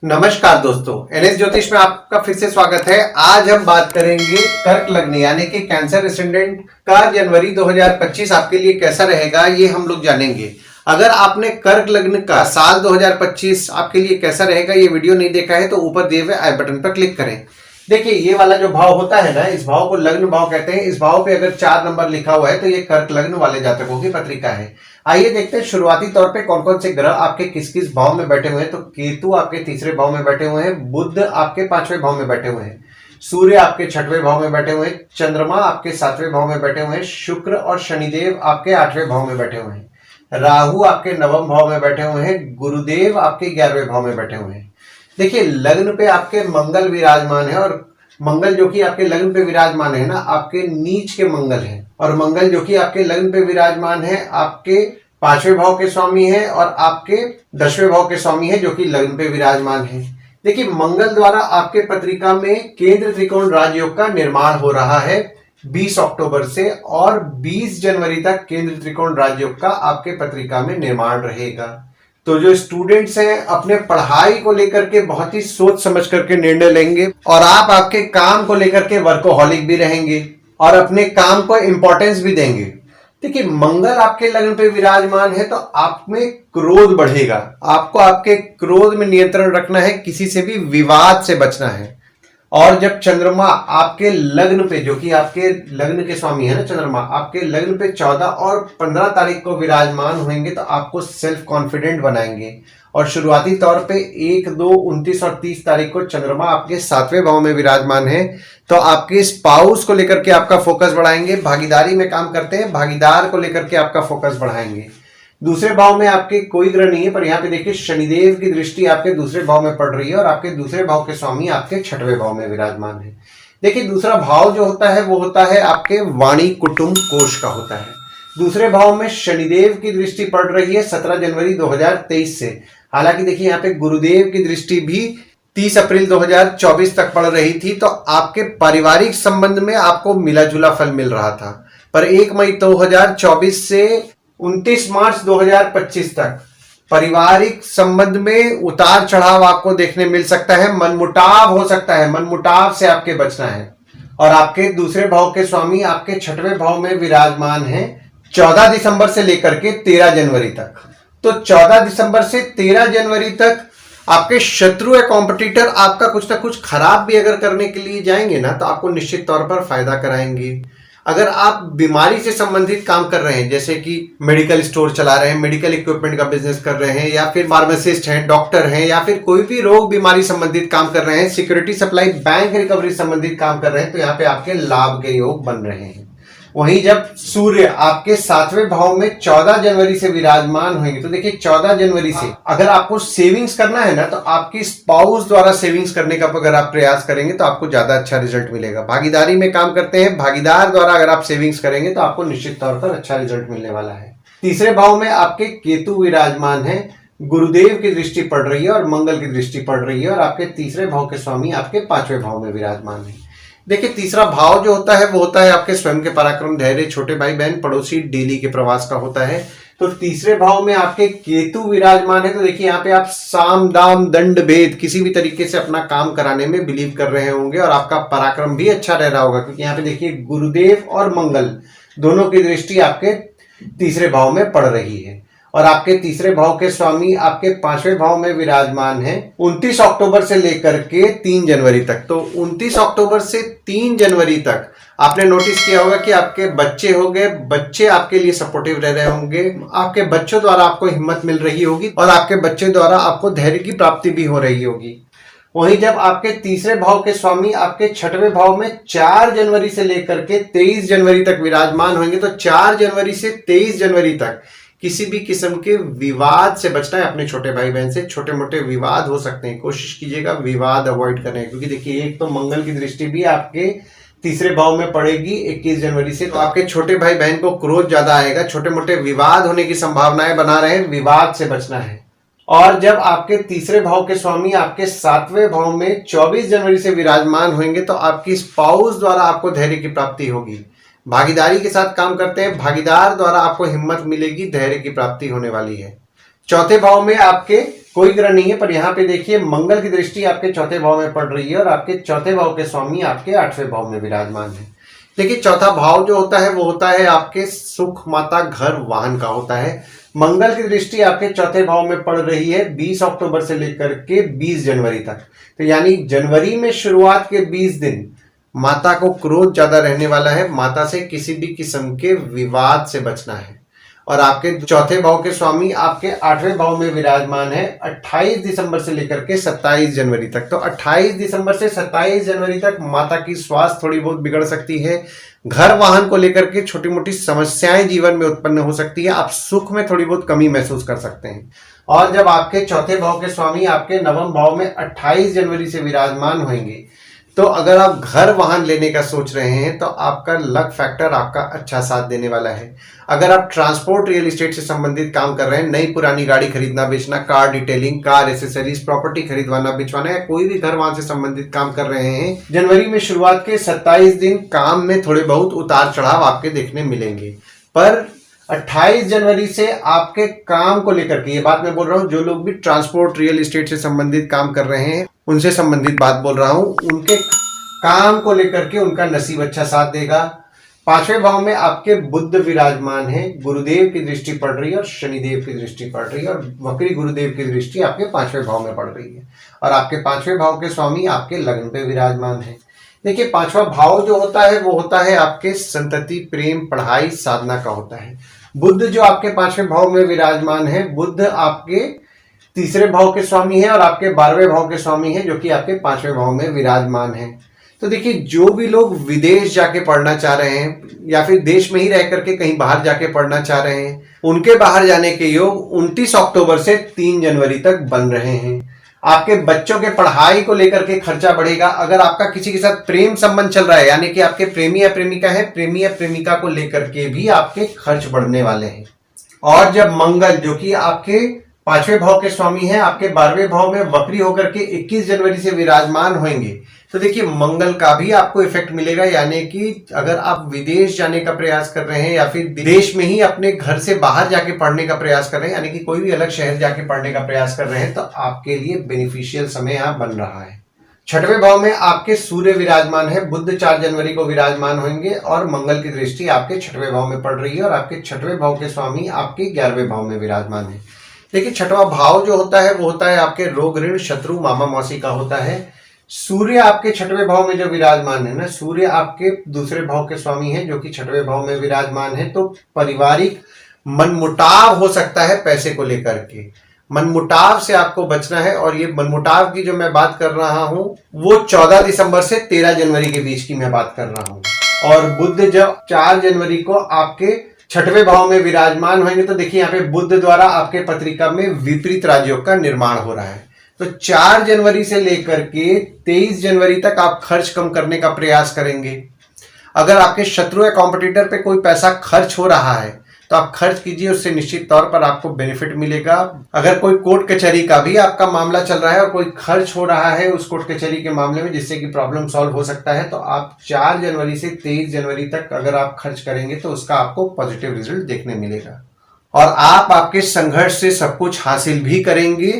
नमस्कार दोस्तों, एनएस ज्योतिष में आपका फिर से स्वागत है। आज हम बात करेंगे कर्क लग्न यानी कि कैंसर एसेंडेंट का जनवरी 2025 आपके लिए कैसा रहेगा, ये हम लोग जानेंगे। अगर आपने कर्क लग्न का साल 2025 आपके लिए कैसा रहेगा ये वीडियो नहीं देखा है तो ऊपर दिए हुए आई बटन पर क्लिक करें। देखिए, ये वाला जो भाव होता है ना, इस भाव को लग्न भाव कहते हैं। इस भाव पे अगर 4 नंबर लिखा हुआ है तो ये कर्क लग्न वाले जातकों की पत्रिका है। आइए देखते हैं शुरुआती तौर पे कौन कौन से ग्रह आपके किस किस भाव में बैठे हुए हैं। तो केतु आपके तीसरे भाव में बैठे हुए हैं, बुध आपके 5वें भाव में बैठे हुए हैं, सूर्य आपके 6वें भाव में बैठे हुए हैं, चंद्रमा आपके 7वें भाव में बैठे हुए हैं, शुक्र और शनिदेव आपके 8वें भाव में बैठे हुए हैं, राहु आपके 9वें भाव में बैठे हुए हैं, गुरुदेव आपके 11वें भाव में बैठे हुए हैं। देखिए, लग्न पे आपके मंगल विराजमान है और मंगल जो कि आपके लग्न पे विराजमान है ना, आपके नीच के मंगल है। और मंगल जो कि आपके लग्न पे विराजमान है आपके 5वें भाव के स्वामी है और आपके 10वें भाव के स्वामी है जो कि लग्न पे विराजमान है। देखिए, मंगल द्वारा आपके पत्रिका में केंद्र त्रिकोण राजयोग का निर्माण हो रहा है 20 अक्टूबर से, और 20 जनवरी तक केंद्र त्रिकोण राजयोग का आपके पत्रिका में निर्माण रहेगा। तो जो स्टूडेंट्स हैं अपने पढ़ाई को लेकर के बहुत ही सोच समझ करके निर्णय लेंगे और आप आपके काम को लेकर के वर्कोहॉलिक भी रहेंगे और अपने काम को इंपॉर्टेंस भी देंगे। देखिए, मंगल आपके लग्न पे विराजमान है तो आप में क्रोध बढ़ेगा। आपको आपके क्रोध में नियंत्रण रखना है, किसी से भी विवाद से बचना है। और जब चंद्रमा आपके लग्न पे, जो कि आपके लग्न के स्वामी है ना चंद्रमा, आपके लग्न पे 14 और 15 तारीख को विराजमान होंगे तो आपको सेल्फ कॉन्फिडेंट बनाएंगे। और शुरुआती तौर पे 1, 2, 29 और 30 तारीख को चंद्रमा आपके 7वें भाव में विराजमान है तो आपके स्पाउस को लेकर के आपका फोकस बढ़ाएंगे। भागीदारी में काम करते हैं, भागीदार को लेकर के आपका फोकस बढ़ाएंगे। दूसरे भाव में आपके कोई ग्रह नहीं है, पर यहाँ पे देखिए शनिदेव की दृष्टि आपके दूसरे भाव में पड़ रही है और आपके दूसरे भाव के स्वामी आपके 6वें भाव में विराजमान है। देखिए, दूसरा भाव जो होता है वो होता है आपके वाणी कुटुंब कोष का होता है। दूसरे भाव में शनिदेव की दृष्टि पड़ रही है 17 जनवरी 2023 से। हालांकि देखिए, यहाँ पे गुरुदेव की दृष्टि भी 30 अप्रैल 2024 तक पड़ रही थी, तो आपके पारिवारिक संबंध में आपको मिला जुला फल मिल रहा था। पर 1 मई 2024 से 29 मार्च 2025 तक पारिवारिक संबंध में उतार चढ़ाव आपको देखने मिल सकता है, मनमुटाव हो सकता है, मनमुटाव से आपके बचना है। और आपके दूसरे भाव के स्वामी आपके 6वें भाव में विराजमान हैं 14 दिसंबर से लेकर के 13 जनवरी तक। तो 14 दिसंबर से 13 जनवरी तक आपके शत्रु या कॉम्पिटिटर आपका कुछ ना कुछ खराब भी अगर करने के लिए जाएंगे ना तो आपको निश्चित तौर पर फायदा कराएंगे। अगर आप बीमारी से संबंधित काम कर रहे हैं, जैसे कि मेडिकल स्टोर चला रहे हैं, मेडिकल इक्विपमेंट का बिजनेस कर रहे हैं, या फिर फार्मासिस्ट हैं, डॉक्टर हैं, या फिर कोई भी रोग बीमारी संबंधित काम कर रहे हैं, सिक्योरिटी सप्लाई बैंक रिकवरी संबंधित काम कर रहे हैं, तो यहाँ पे आपके लाभ के योग बन रहे हैं। वहीं जब सूर्य आपके 7वें भाव में 14 जनवरी से विराजमान होंगे तो देखिए 14 जनवरी से अगर आपको सेविंग्स करना है ना तो आपकी स्पाउस द्वारा सेविंग्स करने का अगर आप प्रयास करेंगे तो आपको ज्यादा अच्छा रिजल्ट मिलेगा। भागीदारी में काम करते हैं, भागीदार द्वारा अगर आप सेविंग्स करेंगे तो आपको निश्चित तौर पर अच्छा रिजल्ट मिलने वाला है। तीसरे भाव में आपके केतु विराजमान है, गुरुदेव की दृष्टि पड़ रही है और मंगल की दृष्टि पड़ रही है और आपके तीसरे भाव के स्वामी आपके 5वें भाव में विराजमान है। देखिए, तीसरा भाव जो होता है वो होता है आपके स्वयं के पराक्रम, धैर्य, छोटे भाई बहन, पड़ोसी, डेली के प्रवास का होता है। तो तीसरे भाव में आपके केतु विराजमान है तो देखिए यहाँ पे आप साम दाम दंड भेद किसी भी तरीके से अपना काम कराने में बिलीव कर रहे होंगे और आपका पराक्रम भी अच्छा रह रहा होगा, क्योंकि यहाँ पे देखिए गुरुदेव और मंगल दोनों की दृष्टि आपके तीसरे भाव में पड़ रही है और आपके तीसरे भाव के स्वामी आपके 5वें भाव में विराजमान है 29 अक्टूबर से लेकर के 3 जनवरी तक। तो 29 अक्टूबर से 3 जनवरी तक आपने नोटिस किया होगा कि आपके बच्चे हो गए, बच्चे आपके लिए सपोर्टिव रह रहे होंगे, आपके बच्चों द्वारा आपको हिम्मत मिल रही होगी और आपके बच्चे द्वारा आपको धैर्य की प्राप्ति भी हो रही होगी। वहीं जब आपके तीसरे भाव के स्वामी आपके 6वें भाव में 4 जनवरी से लेकर के 23 जनवरी तक विराजमान होंगे तो 4 जनवरी से 23 जनवरी तक किसी भी किस्म के विवाद से बचना है। अपने छोटे भाई बहन से छोटे मोटे विवाद हो सकते हैं, कोशिश कीजिएगा विवाद अवॉइड करने, क्योंकि देखिए एक तो मंगल की दृष्टि भी आपके तीसरे भाव में पड़ेगी 21 जनवरी से, तो आपके छोटे भाई बहन को क्रोध ज्यादा आएगा, छोटे मोटे विवाद होने की संभावनाएं बना रहे हैं, विवाद से बचना है। और जब आपके तीसरे भाव के स्वामी आपके 7वें भाव में 24 जनवरी से विराजमान होंगे तो आपकी स्पाउस द्वारा आपको धैर्य की प्राप्ति होगी। भागीदारी के साथ काम करते हैं, भागीदार द्वारा आपको हिम्मत मिलेगी, धैर्य की प्राप्ति होने वाली है। चौथे भाव में आपके कोई ग्रह नहीं है, पर यहाँ पे देखिए मंगल की दृष्टि आपके चौथे भाव में पड़ रही है और आपके चौथे भाव के स्वामी आपके 8वें भाव में विराजमान है। देखिए चौथा भाव जो होता है वो होता है आपके सुख, माता, घर, वाहन का होता है। मंगल की दृष्टि आपके चौथे भाव में पड़ रही है 20 अक्टूबर से लेकर के 20 जनवरी तक। तो यानी जनवरी में शुरुआत के 20 दिन माता को क्रोध ज्यादा रहने वाला है, माता से किसी भी किस्म के विवाद से बचना है। और आपके चौथे भाव के स्वामी आपके 8वें भाव में विराजमान है 28 दिसंबर से लेकर के 27 जनवरी तक। तो 28 दिसंबर से 27 जनवरी तक माता की स्वास्थ्य थोड़ी बहुत बिगड़ सकती है। घर वाहन को लेकर के छोटी मोटी समस्याएं जीवन में उत्पन्न हो सकती है। आप सुख में थोड़ी बहुत कमी महसूस कर सकते हैं। और जब आपके चौथे भाव के स्वामी आपके नवम भाव में 28 जनवरी से विराजमान होंगे, तो अगर आप घर वाहन लेने का सोच रहे हैं तो आपका लक फैक्टर आपका अच्छा साथ देने वाला है। अगर आप ट्रांसपोर्ट, रियल एस्टेट से संबंधित काम कर रहे हैं, नई पुरानी गाड़ी खरीदना बेचना, car detailing, car accessories, property खरीदवाना बेचवाना, या कोई भी घर वाहन से संबंधित काम कर रहे हैं, जनवरी में शुरुआत के 27 दिन काम में थोड़े बहुत उतार चढ़ाव आपके देखने मिलेंगे। पर 28 जनवरी से आपके काम को लेकर के, ये बात मैं बोल रहा हूं जो लोग भी ट्रांसपोर्ट, रियल एस्टेट से संबंधित काम कर रहे हैं उनसे संबंधित बात बोल रहा हूं, उनके काम को लेकर के उनका नसीब अच्छा साथ देगा। 5वें भाव में आपके बुध विराजमान है, गुरुदेव की दृष्टि पड़ रही है और शनिदेव की दृष्टि पड़ रही है और वक्री गुरुदेव की दृष्टि आपके 5वें भाव में पड़ रही है। और आपके 5वें भाव के स्वामी आपके लग्न पे विराजमान है। देखिए 5वां भाव जो होता है वो होता है आपके संतति, प्रेम, पढ़ाई, साधना का होता है। बुध जो आपके 5वें भाव में विराजमान है, बुध आपके 3रे भाव के स्वामी है और आपके 12वें भाव के स्वामी है, जो कि आपके 5वें भाव में विराजमान है। तो देखिए जो भी लोग विदेश जाके पढ़ना चाह रहे हैं या फिर देश में ही रह करके कहीं बाहर जाके पढ़ना चाह रहे हैं, उनके बाहर जाने के योग 29 अक्टूबर से 3 जनवरी तक बन रहे हैं। आपके बच्चों के पढ़ाई को लेकर के खर्चा बढ़ेगा। अगर आपका किसी के साथ प्रेम संबंध चल रहा है, यानी कि आपके प्रेमी या प्रेमिका है, प्रेमी या प्रेमिका को लेकर के भी आपके खर्च बढ़ने वाले हैं। और जब मंगल जो कि आपके 5वें भाव के स्वामी है आपके 12वें भाव में वक्री होकर के 21 जनवरी से विराजमान होंगे, तो देखिए मंगल का भी आपको इफेक्ट मिलेगा। यानी कि अगर आप विदेश जाने का प्रयास कर रहे हैं या फिर देश में ही अपने घर से बाहर जाके पढ़ने का प्रयास कर रहे हैं, यानी कि कोई भी अलग शहर जाके पढ़ने का प्रयास कर रहे हैं, तो आपके लिए बेनिफिशियल समय यहाँ बन रहा है। 6वें भाव में आपके सूर्य विराजमान है, बुध 4 जनवरी को विराजमान होंगे और मंगल की दृष्टि आपके 6वें भाव में पड़ रही है और आपके 6वें भाव के स्वामी आपके 11वें भाव में विराजमान है। देखिए 6वां भाव जो होता है वो होता है आपके रोग, ऋण, शत्रु, मामा मौसी का होता है। सूर्य आपके 6वें भाव में जो विराजमान है ना, सूर्य आपके 2रे भाव के स्वामी है जो कि 6वें भाव में विराजमान है। तो पारिवारिक मनमुटाव हो सकता है पैसे को लेकर के, मनमुटाव से आपको बचना है। और ये मनमुटाव की जो मैं बात कर रहा हूं वो 14 दिसंबर से 13 जनवरी के बीच की मैं बात कर रहा हूं। और बुध जब 4 जनवरी को आपके 6वें भाव में विराजमान होंगे, तो देखिए यहाँ पे बुध द्वारा आपके पत्रिका में विपरीत राजयोग का निर्माण हो रहा है। तो 4 जनवरी से लेकर के 23 जनवरी तक आप खर्च कम करने का प्रयास करेंगे। अगर आपके शत्रु या कॉम्पिटिटर पे कोई पैसा खर्च हो रहा है तो आप खर्च कीजिए, उससे निश्चित तौर पर आपको बेनिफिट मिलेगा। अगर कोई कोर्ट कचहरी का भी आपका मामला चल रहा है और कोई खर्च हो रहा है उस कोर्ट कचहरी के मामले में जिससे कि प्रॉब्लम सॉल्व हो सकता है, तो आप 4 जनवरी से 23 जनवरी तक अगर आप खर्च करेंगे तो उसका आपको पॉजिटिव रिजल्ट देखने मिलेगा और आप आपके संघर्ष से सब कुछ हासिल भी करेंगे।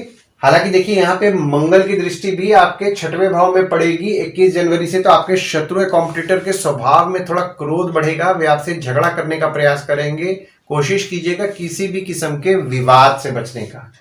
हालांकि देखिए यहाँ पे मंगल की दृष्टि भी आपके 6वें भाव में पड़ेगी 21 जनवरी से, तो आपके शत्रु या कॉम्पिटिटर के स्वभाव में थोड़ा क्रोध बढ़ेगा, वे आपसे झगड़ा करने का प्रयास करेंगे। कोशिश कीजिएगा किसी भी किस्म के विवाद से बचने का।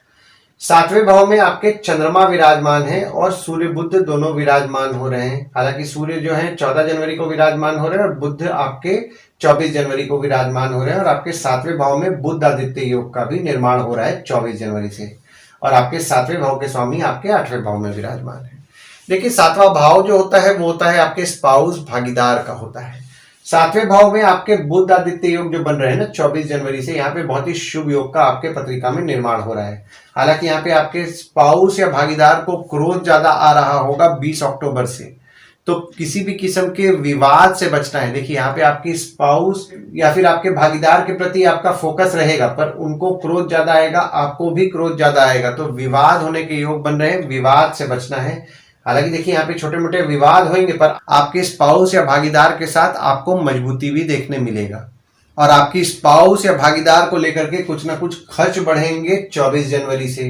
7वें भाव में आपके चंद्रमा विराजमान है और सूर्य बुध दोनों विराजमान हो रहे हैं। हालांकि सूर्य जो है 14 जनवरी को विराजमान हो रहे हैं और बुध आपके 24 जनवरी को विराजमान हो रहे हैं और आपके 7वें भाव में बुध आदित्य योग का भी निर्माण हो रहा है 24 जनवरी से। और आपके 7वें भाव के स्वामी आपके 8वें भाव में विराजमान है। देखिए 7वां भाव जो होता है वो होता है आपके स्पाउस, भागीदार का होता है। 7वें भाव में आपके बुध आदित्य योग जो बन रहे हैं ना 24 जनवरी से, यहाँ पे बहुत ही शुभ योग का आपके पत्रिका में निर्माण हो रहा है। हालांकि यहाँ पे आपके स्पाउस या भागीदार को क्रोध ज्यादा आ रहा होगा 20 अक्टूबर से, तो किसी भी किस्म के विवाद से बचना है। देखिए यहाँ पे आपकी स्पाउस या फिर आपके भागीदार के प्रति आपका फोकस रहेगा, पर उनको क्रोध ज्यादा आएगा, आपको भी क्रोध ज्यादा आएगा, तो विवाद होने के योग बन रहे हैं, विवाद से बचना है। हालांकि देखिए यहाँ पे छोटे मोटे विवाद होंगे, पर आपके स्पाउस या भागीदार के साथ आपको मजबूती भी देखने मिलेगा और आपकी स्पाउस या भागीदार को लेकर के कुछ ना कुछ खर्च बढ़ेंगे 24 जनवरी से।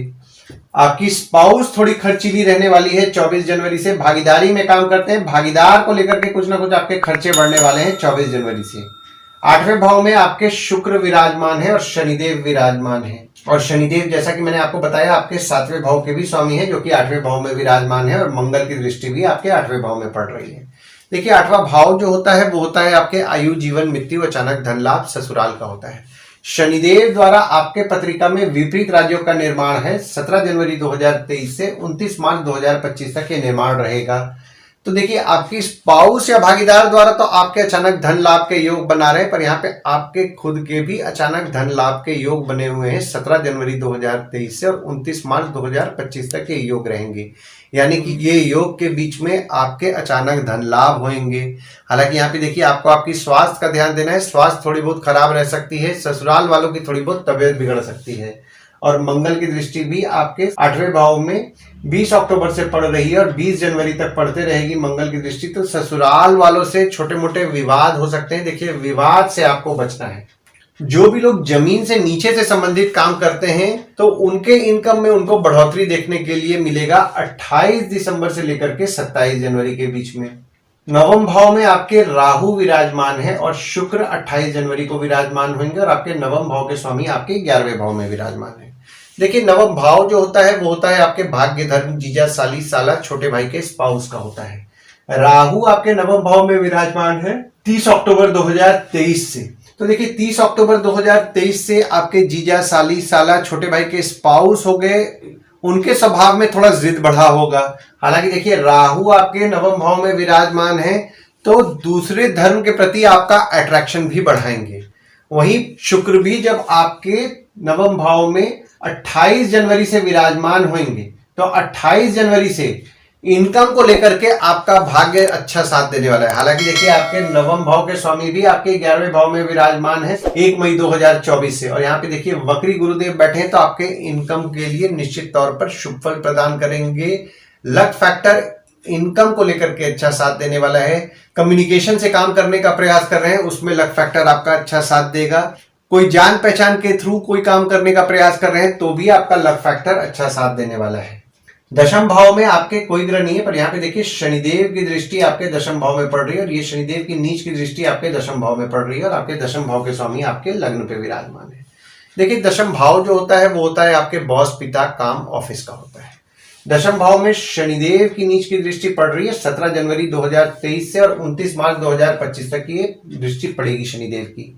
आपकी स्पाउस थोड़ी खर्चीली रहने वाली है 24 जनवरी से। भागीदारी में काम करते हैं, भागीदार को लेकर के कुछ ना कुछ आपके खर्चे बढ़ने वाले हैं 24 जनवरी से। 8वें भाव में आपके शुक्र विराजमान है और शनिदेव विराजमान है। और शनिदेव जैसा कि मैंने आपको बताया आपके 7वें भाव के भी स्वामी है, जो कि 8वें भाव में विराजमान है, और मंगल की दृष्टि भी आपके 8वें भाव में पड़ रही है। देखिए 8वां भाव जो होता है वो होता है आपके आयु, जीवन, मृत्यु, अचानक धन लाभ, ससुराल का होता है। शनिदेव द्वारा आपके पत्रिका में विपरीत राज्यों का निर्माण है। 17 जनवरी 2023 से 29 मार्च 2025 तक ये निर्माण रहेगा। तो देखिए आपकी स्पाउस या भागीदार द्वारा तो आपके अचानक धन लाभ के योग बना रहे हैं, पर यहाँ पे आपके खुद के भी अचानक धन लाभ के योग बने हुए हैं 17 जनवरी 2023 से और 29 मार्च 2025 तक ये योग रहेंगे। यानी कि ये योग के बीच में आपके अचानक धन लाभ होंगे। हालांकि यहाँ पे देखिए आपको आपकी स्वास्थ्य का ध्यान देना है, स्वास्थ्य थोड़ी बहुत खराब रह सकती है, ससुराल वालों की थोड़ी बहुत तबियत बिगड़ सकती है। और मंगल की दृष्टि भी आपके 8वें भाव में 20 अक्टूबर से पड़ रही है और 20 जनवरी तक पड़ते रहेगी मंगल की दृष्टि। तो ससुराल वालों से छोटे मोटे विवाद हो सकते हैं। देखिए विवाद से आपको बचना है। जो भी लोग जमीन से नीचे से संबंधित काम करते हैं तो उनके इनकम में उनको बढ़ोतरी देखने के लिए मिलेगा 28 दिसंबर से लेकर के 27 जनवरी के बीच में। 9वें भाव में आपके राहु विराजमान है और शुक्र 28 जनवरी को विराजमान होंगे और आपके 9वें भाव के स्वामी आपके 11वें भाव में विराजमान है। देखिए 9वां भाव जो होता है वो होता है आपके भाग्य, धर्म, जीजा, साली, साला, छोटे भाई के स्पाउस का होता है। राहु आपके 9वें भाव में विराजमान है 30 अक्टूबर 2023 से। तो देखिए 30 अक्टूबर 2023 से आपके जीजा, साली, साला, छोटे भाई के स्पाउस हो गए, उनके स्वभाव में थोड़ा जिद बढ़ा होगा। हालांकि देखिए राहु आपके 9वें भाव में विराजमान है तो दूसरे धर्म के प्रति आपका अट्रैक्शन भी बढ़ाएंगे। वहीं शुक्र भी जब आपके 9वें भाव में 28 जनवरी से विराजमान होंगे तो 28 जनवरी से इनकम को लेकर के आपका भाग्य अच्छा साथ देने वाला है। हालांकि देखिए आपके 9वें भाव के स्वामी भी आपके 11वें भाव में विराजमान है 1 मई 2024 से। और यहाँ पे देखिए वक्री गुरुदेव बैठे हैं तो आपके इनकम के लिए निश्चित तौर पर शुभ फल प्रदान करेंगे। लक फैक्टर इनकम को लेकर के अच्छा साथ देने वाला है। कम्युनिकेशन से काम करने का प्रयास कर रहे हैं उसमें लक फैक्टर आपका अच्छा साथ देगा। कोई जान पहचान के थ्रू कोई काम करने का प्रयास कर रहे हैं तो भी आपका लक फैक्टर अच्छा साथ देने वाला है। 10वें भाव में आपके कोई ग्रह नहीं है, पर यहाँ पे देखिए शनिदेव की दृष्टि आपके 10वें भाव में पड़ रही है और ये शनिदेव की नीच की दृष्टि आपके 10वें भाव में पड़ रही है और आपके 10वें भाव के स्वामी आपके लग्न पे विराजमान है। देखिए 10वां भाव जो होता है वो होता है आपके बॉस, पिता, काम, ऑफिस का होता है। 10वें भाव में शनिदेव की नीच की दृष्टि पड़ रही है 17 जनवरी 2023 से और 29 मार्च 2025 तक ये दृष्टि पड़ेगी शनिदेव की।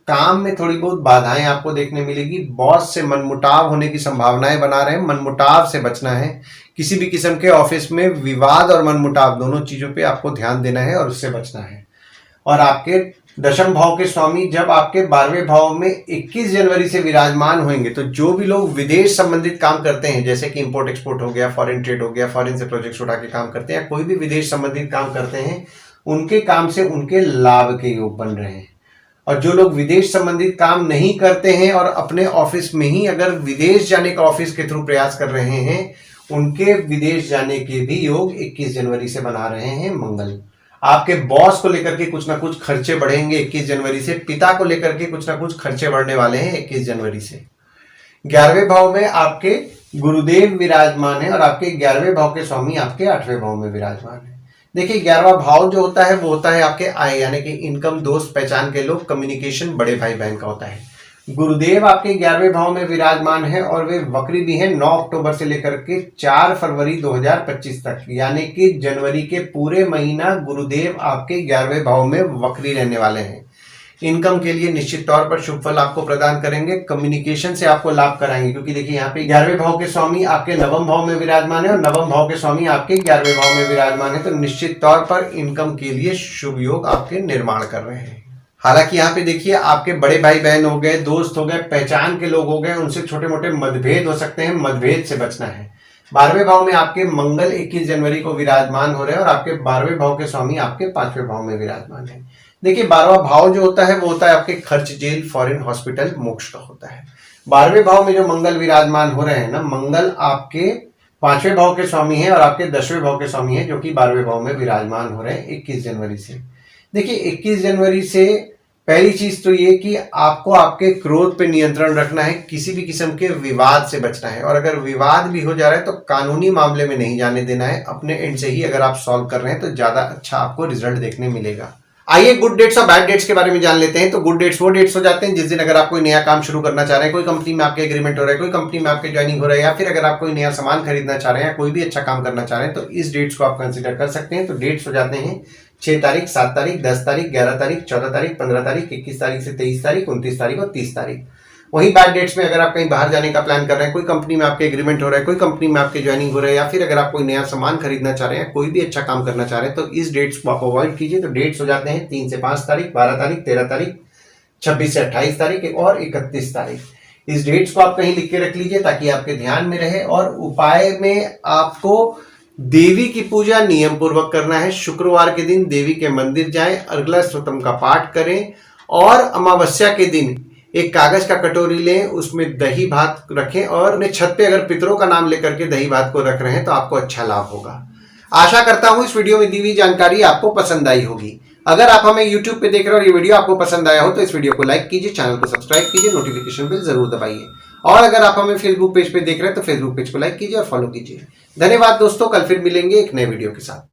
काम में थोड़ी बहुत बाधाएं आपको देखने मिलेगी। बॉस से मनमुटाव होने की संभावनाएं बना रहे हैं, मनमुटाव से बचना है। किसी भी किस्म के ऑफिस में विवाद और मनमुटाव दोनों चीजों पे आपको ध्यान देना है और उससे बचना है। और आपके 10वें भाव के स्वामी जब आपके 12वें भाव में 21 जनवरी से विराजमान होंगे तो जो भी लोग विदेश संबंधित काम करते हैं, जैसे कि इंपोर्ट एक्सपोर्ट हो गया, फॉरेन ट्रेड हो गया, फॉरेन से प्रोजेक्ट्स उठा के काम करते हैं, कोई भी विदेश संबंधित काम करते हैं, उनके काम से उनके लाभ के योग बन रहे हैं। और जो लोग विदेश संबंधित काम नहीं करते हैं और अपने ऑफिस में ही अगर विदेश जाने का ऑफिस के थ्रू प्रयास कर रहे हैं, उनके विदेश जाने के भी योग 21 जनवरी से बना रहे हैं मंगल। आपके बॉस को लेकर के कुछ ना कुछ खर्चे बढ़ेंगे 21 जनवरी से। पिता को लेकर के कुछ ना कुछ खर्चे बढ़ने वाले हैं 21 जनवरी से। 11वें भाव में आपके गुरुदेव विराजमान है और आपके 11वें भाव के स्वामी आपके 8वें भाव में विराजमान है। देखिए 11वां भाव जो होता है वो होता है आपके आय, यानी कि इनकम, दोस्त, पहचान के लोग, कम्युनिकेशन, बड़े भाई बहन का होता है। गुरुदेव आपके 11वें भाव में विराजमान है और वे वक्री भी हैं 9 अक्टूबर से लेकर के 4 फरवरी 2025 तक, यानी कि जनवरी के पूरे महीना गुरुदेव आपके 11वें भाव में वक्री रहने वाले हैं। इनकम के लिए निश्चित तौर पर शुभ फल आपको प्रदान करेंगे। कम्युनिकेशन से आपको लाभ कराएंगे, क्योंकि देखिए यहाँ पे 11वें भाव के स्वामी आपके 9वें भाव में विराजमान है और 9वें भाव के स्वामी आपके 11वें भाव में विराजमान है। तो निश्चित तौर पर इनकम के लिए शुभ योग आपके निर्माण कर रहे हैं। हालांकि यहाँ पे देखिए आपके बड़े भाई बहन हो गए, दोस्त हो गए, पहचान के लोग हो गए, उनसे छोटे मोटे मतभेद हो सकते हैं, मतभेद से बचना है। 12वें भाव में आपके मंगल 21 जनवरी को विराजमान हो रहे हैं और आपके 12वें भाव के स्वामी आपके 5वें भाव में विराजमान है। देखिए 12वां भाव जो होता है वो होता है आपके खर्च, जेल, फॉरेन, हॉस्पिटल, मोक्ष का होता है। 12वें भाव में जो मंगल विराजमान हो रहे हैं ना, मंगल आपके 5वें भाव के स्वामी है और आपके 10वें भाव के स्वामी है, जो कि 12वें भाव में विराजमान हो रहे हैं 21 जनवरी से। देखिए 21 जनवरी से पहली चीज तो ये कि आपको आपके क्रोध पे नियंत्रण रखना है, किसी भी किस्म के विवाद से बचना है, और अगर विवाद भी हो जा रहा है तो कानूनी मामले में नहीं जाने देना है। अपने एंड से ही अगर आप सॉल्व कर रहे हैं तो ज्यादा अच्छा आपको रिजल्ट देखने मिलेगा। आइए गुड डेट्स और बैड डेट्स के बारे में जान लेते हैं। तो गुड डेट्स वो डेट्स हो जाते हैं जिस दिन अगर आप कोई नया काम शुरू करना चाह रहे हैं, कोई कंपनी में आपके एग्रीमेंट हो रहा है, कोई कंपनी में आपके ज्वाइनिंग हो रहा है, या फिर अगर आप कोई नया सामान खरीदना चाह रहे हैं, कोई भी अच्छा काम करना चाह रहे हैं, तो इस डेट्स को आप कंसिडर कर सकते हैं। तो डेट्स हो जाते हैं 6 तारीख, 7 तारीख, 10 तारीख, 11 तारीख, 14 तारीख, 15 तारीख, 21 तारीख से 23 तारीख, 29 तारीख और 30 तारीख। वहीं बैड डेट्स में अगर आप कहीं बाहर जाने का प्लान कर रहे हैं, कोई कंपनी में आपके एग्रीमेंट हो रहा है, कोई कंपनी में आपके ज्वाइनिंग हो रहा है, या फिर अगर आप कोई नया सामान खरीदना चाह रहे हैं, कोई भी अच्छा काम करना चाह रहे हैं, तो इस डेट्स को आप अवॉइड कीजिए। तो डेट्स हो जाते हैं 3 से 5 तारीख, 12 तारीख, 13 तारीख, 26 से 28 तारीख और 31 तारीख। इस डेट्स को आप कहीं लिख के रख लीजिए ताकि आपके ध्यान में रहे। और उपाय में आपको देवी की पूजा नियम पूर्वक करना है। शुक्रवार के दिन देवी के मंदिर जाएं, अर्गला स्तोत्रम का पाठ करें, और अमावस्या के दिन एक कागज का कटोरी लें, उसमें दही भात रखें, और अपने छत पे अगर पितरों का नाम लेकर के दही भात को रख रहे हैं तो आपको अच्छा लाभ होगा। आशा करता हूं इस वीडियो में दी हुई जानकारी आपको पसंद आई होगी। अगर आप हमें YouTube पे देख रहे हो और ये वीडियो आपको पसंद आया हो तो इस वीडियो को लाइक कीजिए, चैनल को सब्सक्राइब कीजिए, नोटिफिकेशन बेल जरूर दबाइए। और अगर आप हमें फेसबुक पेज पे देख रहे हैं तो फेसबुक पेज को लाइक कीजिए और फॉलो कीजिए। धन्यवाद दोस्तों, कल फिर मिलेंगे एक नए वीडियो के साथ।